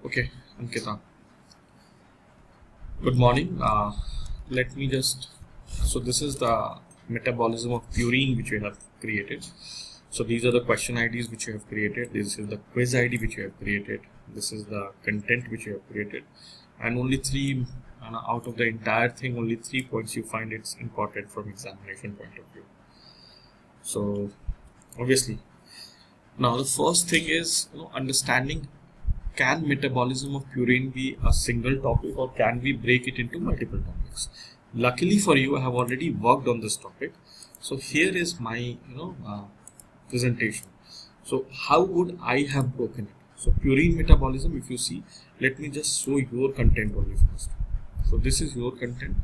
Okay, Ankita. Good morning. Let me just. So this is the metabolism of purine which we have created. So these are the question IDs which you have created. This is the quiz ID which you have created. This is the content which you have created, and only three out of the entire thing, only 3 points you find it's important from examination point of view. So obviously, now the first thing is understanding. Can metabolism of purine be a single topic, or can we break it into multiple topics? Luckily for you, I have already worked on this topic. So here is my presentation. So how would I have broken it? So purine metabolism, if you see, let me just show your content only first. So this is your content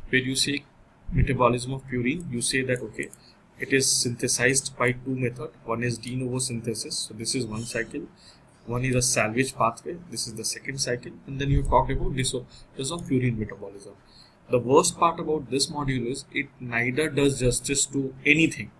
where you say metabolism of purine. You say that okay, it is synthesized by two methods. One is de novo synthesis. So this is one cycle. One is a salvage pathway. This is the second cycle. And then you talked about this of purine metabolism. The worst part about this module is it neither does justice to anything.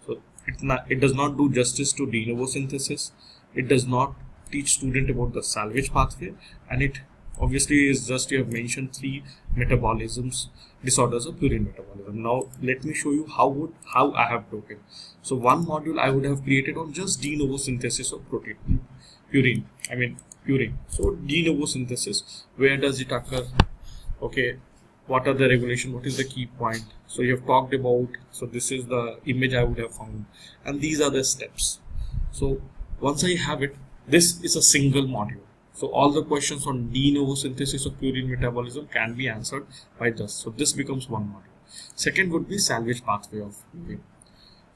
So it does not do justice to de novo synthesis. It does not teach student about the salvage pathway, and it obviously is just, you have mentioned 3 metabolisms, disorders of purine metabolism. Now let me show you how I have broken. So one module I would have created on just de novo synthesis of purine. So de novo synthesis, where does it occur? Okay, what are the regulation? What is the key point? So you have talked about. So this is the image I would have found, and these are the steps. So once I have it, this is a single module. So all the questions on de novo synthesis of purine metabolism can be answered by this. So this becomes one module. Second would be salvage pathway of purine.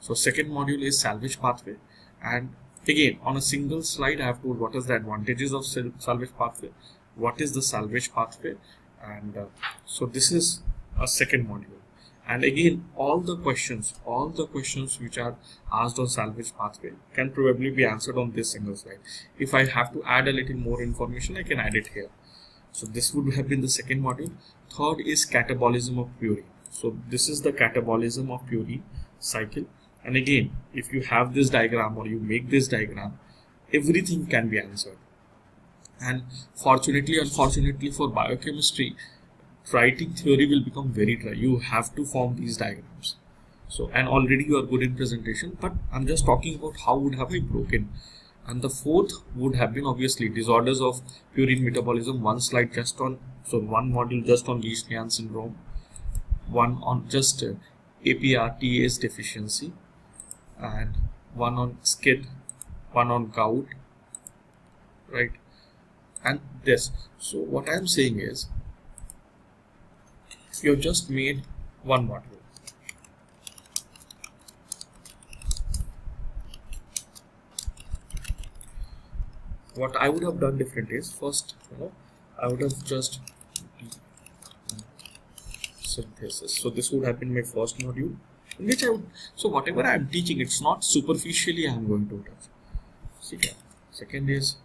So second module is salvage pathway, and again on a single slide I have told what is the advantages of salvage pathway, what is the salvage pathway, and so this is a second module. And again, all the questions which are asked on salvage pathway can probably be answered on this single slide. If I have to add a little more information, I can add it here. So this would have been the second module. Third is catabolism of purine. So this is the catabolism of purine cycle. And again, if you have this diagram or you make this diagram, everything can be answered. And unfortunately for biochemistry, writing theory will become very dry. You have to form these diagrams. So, and already you are good in presentation, but I'm just talking about how would have I broken. And the fourth would have been obviously disorders of purine metabolism. One slide just on, so one module just on Leach-Nyhan syndrome, one on just APRTase deficiency, and one on SCID, one on gout, right? And this. So what I'm saying is, you have just made one module. What I would have done different is, first, I would have just synthesis. So this would have been my first module, in which I would, so whatever I am teaching, it's not superficially I am going to touch. See, second is,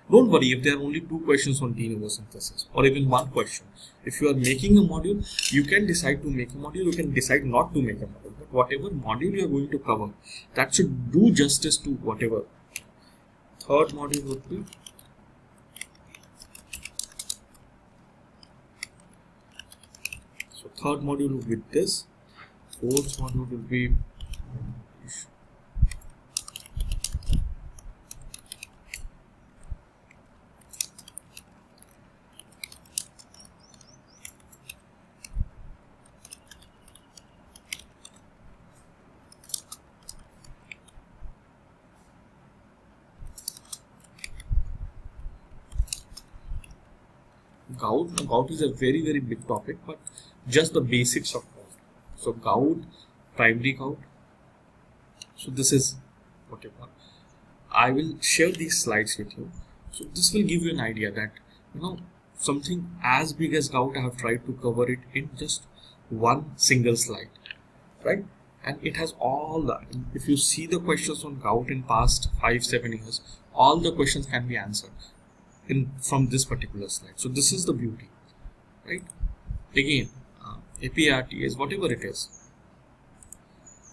don't worry if there are only 2 questions on de novo synthesis, or even 1 question. If you are making a module, you can decide to make a module, you can decide not to make a module. But whatever module you are going to cover, that should do justice to whatever. Third module would be third module will be this. Fourth module will be gout. Now, gout is a very, very big topic, but just the basics of gout. So gout, primary gout. So this is whatever. I will share these slides with you. So this will give you an idea that something as big as gout, I have tried to cover it in just one single slide, right? And it has all the, if you see the questions on gout in past 5-7 years, all the questions can be answered from this particular slide. So this is the beauty, right? Again, APRT is whatever it is.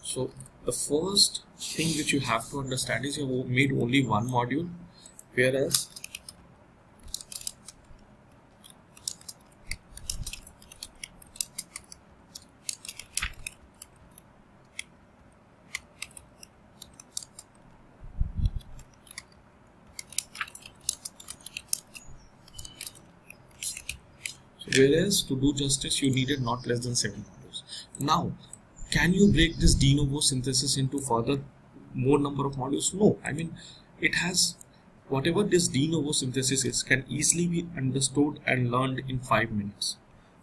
So the first thing which you have to understand is you have made only one module, whereas to do justice you needed not less than 7 modules. Now, can you break this de novo synthesis into further more number of modules? No. I mean, it has whatever this de novo synthesis is can easily be understood and learned in 5 minutes.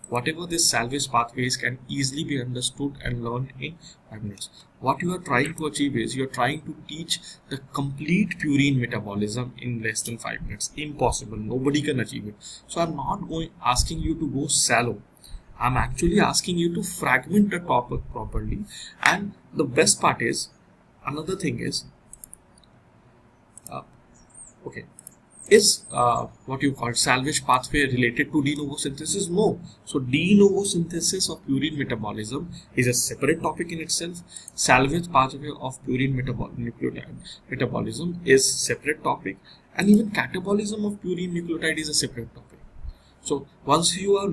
Whatever this salvage pathways can easily be understood and learned in 5 minutes. What you are trying to achieve is you are trying to teach the complete purine metabolism in less than 5 minutes. Impossible. Nobody can achieve it. So I'm not asking you to go shallow. I'm actually asking you to fragment the topic properly. And the best part is, another thing is, is what you call salvage pathway related to de novo synthesis? No. So de novo synthesis of purine metabolism is a separate topic in itself. Salvage pathway of purine nucleotide metabolism is separate topic, and even catabolism of purine nucleotide is a separate topic. So once you are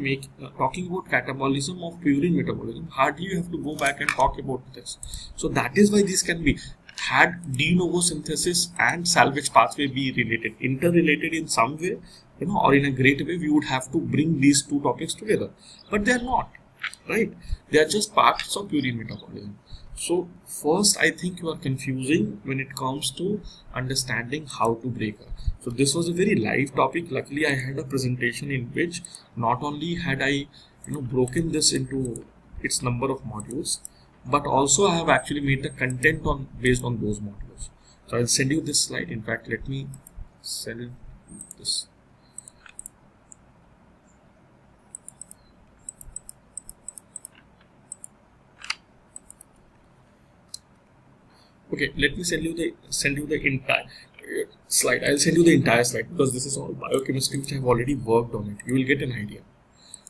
talking about catabolism of purine metabolism, hardly you have to go back and talk about this. So that is why this can be, had de novo synthesis and salvage pathway be interrelated in some way, or in a great way, we would have to bring these two topics together. But they are not, right? They are just parts of purine metabolism. So first, I think you are confusing when it comes to understanding how to break up. So this was a very live topic. Luckily, I had a presentation in which not only had I broken this into its number of modules, but also I have actually made the content based on those modules. So I'll send you this slide. In fact, let me send this. Okay, let me send you the entire slide. I'll send you the entire slide because this is all biochemistry which I have already worked on it. You will get an idea.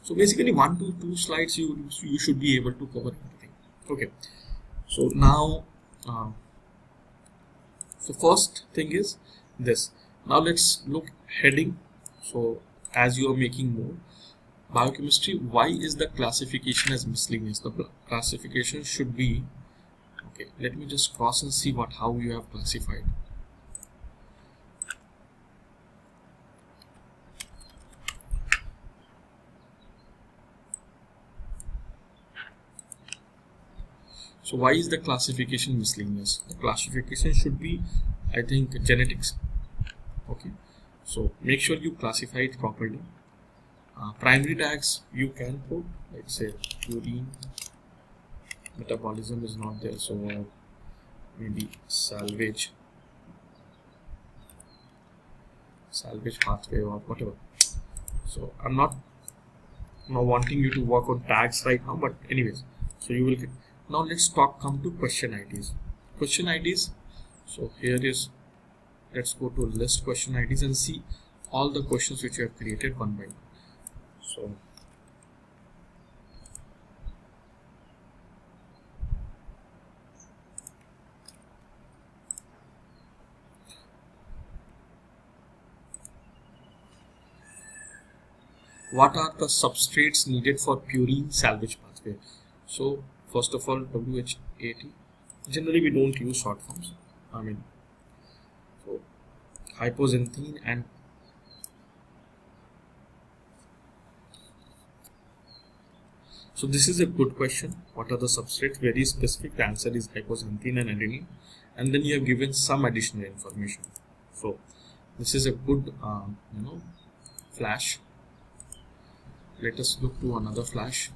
So basically 1 to 2 slides you should be able to cover everything. Okay, so now the first thing is this. Now let's look heading. So as you are making more biochemistry, why is the classification as miscellaneous? The classification should be, okay, let me just cross and see how you have classified. So why is the classification miscellaneous? The classification should be, I think, genetics. Okay, so make sure you classify it properly. Primary tags you can put, let's say purine metabolism is not there, so maybe salvage pathway or whatever. So I'm not wanting you to work on tags right now, but anyways, so you will get. Now let's come to question IDs. Question IDs. So here is, let's go to list question IDs and see all the questions which you have created one by one. So what are the substrates needed for purine salvage pathway? So first of all, WH80. Generally, we don't use short forms. I mean, so hypoxanthine and so this is a good question. What are the substrates? Very specific. The answer is hypoxanthine and adenine, and then you have given some additional information. So this is a good, flash. Let us look to another flash.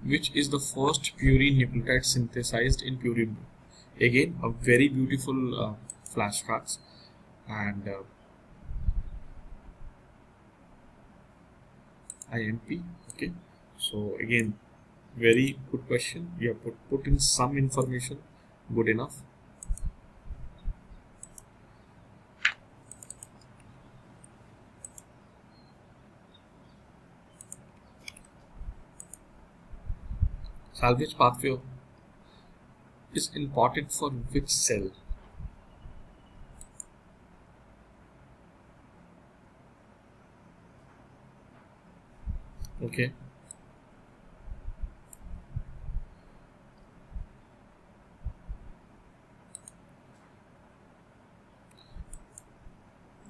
Which is the first purine nucleotide synthesized in purine? Again, a very beautiful flashcards, and IMP. Okay, so again, very good question. You have put in some information, good enough. salvage pathway is important for which cell? Okay.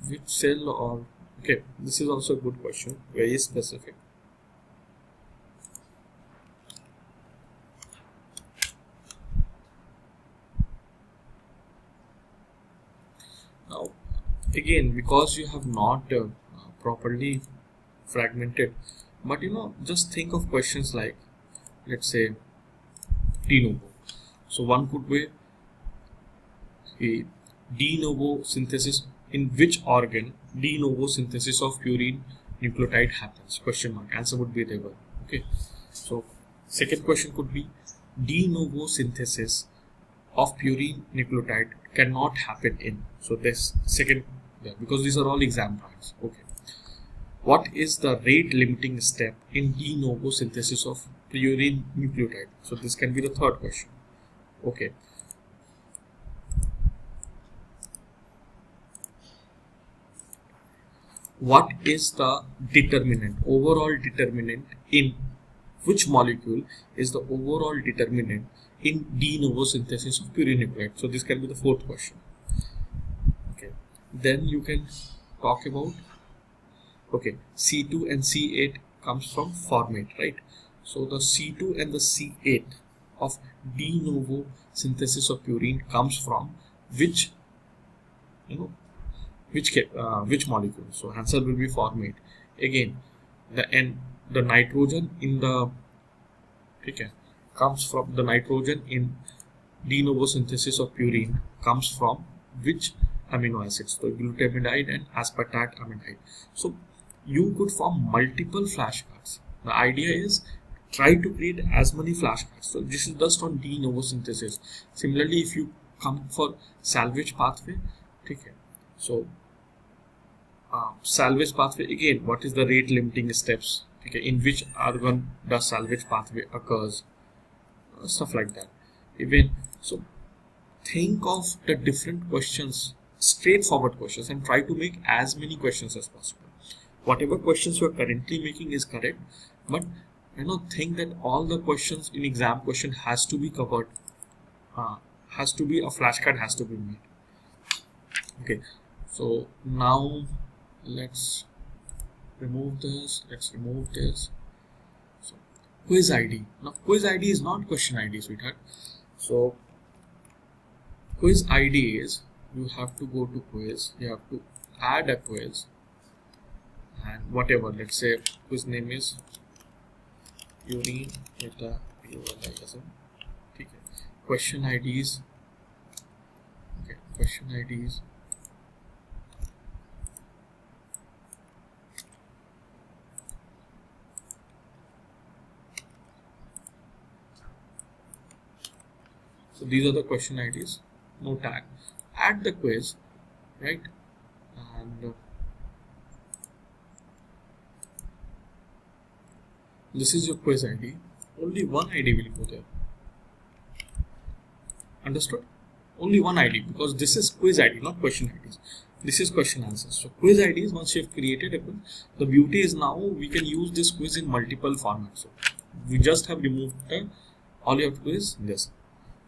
Which cell or okay, this is also a good question, very specific. Now again, because you have not properly fragmented, but just think of questions like, let's say, de novo. So one could be a de novo synthesis. In which organ de novo synthesis of purine nucleotide happens? Question mark. Answer would be liver. Okay. So second question could be de novo synthesis of purine nucleotide cannot happen in. So this second, because these are all exam points. Okay. What is the rate limiting step in de novo synthesis of purine nucleotide? So this can be the third question. Okay. What is the determinant, overall determinant in which molecule is the overall determinant in de novo synthesis of purine nucleotide? So this can be the fourth question. Okay. Then you can talk about, okay, C2 and C8 comes from formate, right? So the C2 and the C8 of de novo synthesis of purine comes from which, which molecule? So answer will be formate. Again, the nitrogen in the comes from the nitrogen in de novo synthesis of purine comes from which amino acids? So glutamidine and aspartate amide. So you could form multiple flashcards. The idea is try to create as many flashcards. So this is just on de novo synthesis. Similarly, if you come for salvage pathway, okay. So salvage pathway, again, what is the rate limiting steps? Okay, in which organ does salvage pathway occurs? Stuff like that. Even so, think of the different questions, straightforward questions, and try to make as many questions as possible. Whatever questions you are currently making is correct, but think that all the questions in exam question has to be covered. Has to be a flashcard has to be made. Okay, so now let's remove this. So quiz ID. Now quiz ID is not question ID, sweetheart. So quiz ID is, you have to go to quiz, you have to add a quiz, and whatever, let's say quiz name is purine metabolism. Okay. Question IDs. Okay, question IDs. So these are the question IDs, no tag. Add the quiz, right? And this is your quiz ID. Only one ID will go there. Understood? Only one ID, because this is quiz ID, not question IDs. This is question answers. So quiz IDs, once you have created a quiz, the beauty is now we can use this quiz in multiple formats. So we just have removed all you have to do is this.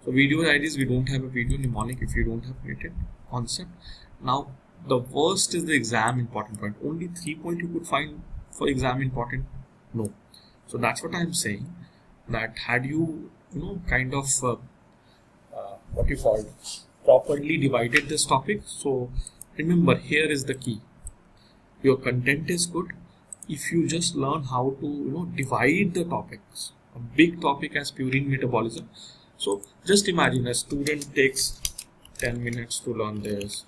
So video IDs, we don't have a video mnemonic if you don't have created concept. Now the worst is the exam important point. Only 3 points you could find for exam important? No. So that's what I'm saying, that had you kind of what you call properly divided this topic. So remember, here is the key. Your content is good if you just learn how to divide the topics. A big topic as purine metabolism. So just imagine a student takes 10 minutes to learn this.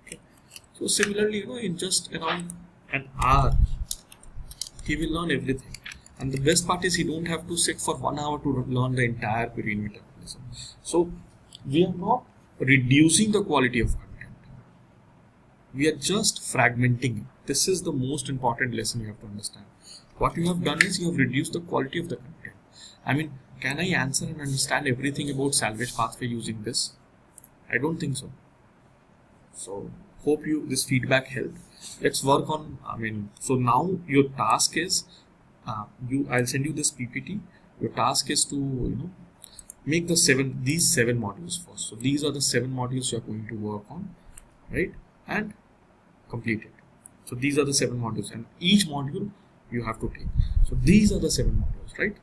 Okay. So similarly, in just around an hour, he will learn everything. And the best part is he don't have to sit for 1 hour to learn the entire purine metabolism. So we are not reducing the quality of content. We are just fragmenting it. This is the most important lesson you have to understand. What you have done is you have reduced the quality of the content. I mean, can I answer and understand everything about salvage pathway using this? I don't think so. So hope this feedback helped. Let's work on, so now your task is, I'll send you this PPT. Your task is to, make these 7 modules first. So these are the 7 modules you are going to work on, right? And complete it. So these are the 7 modules, and each module you have to take. So these are the 7 modules, right?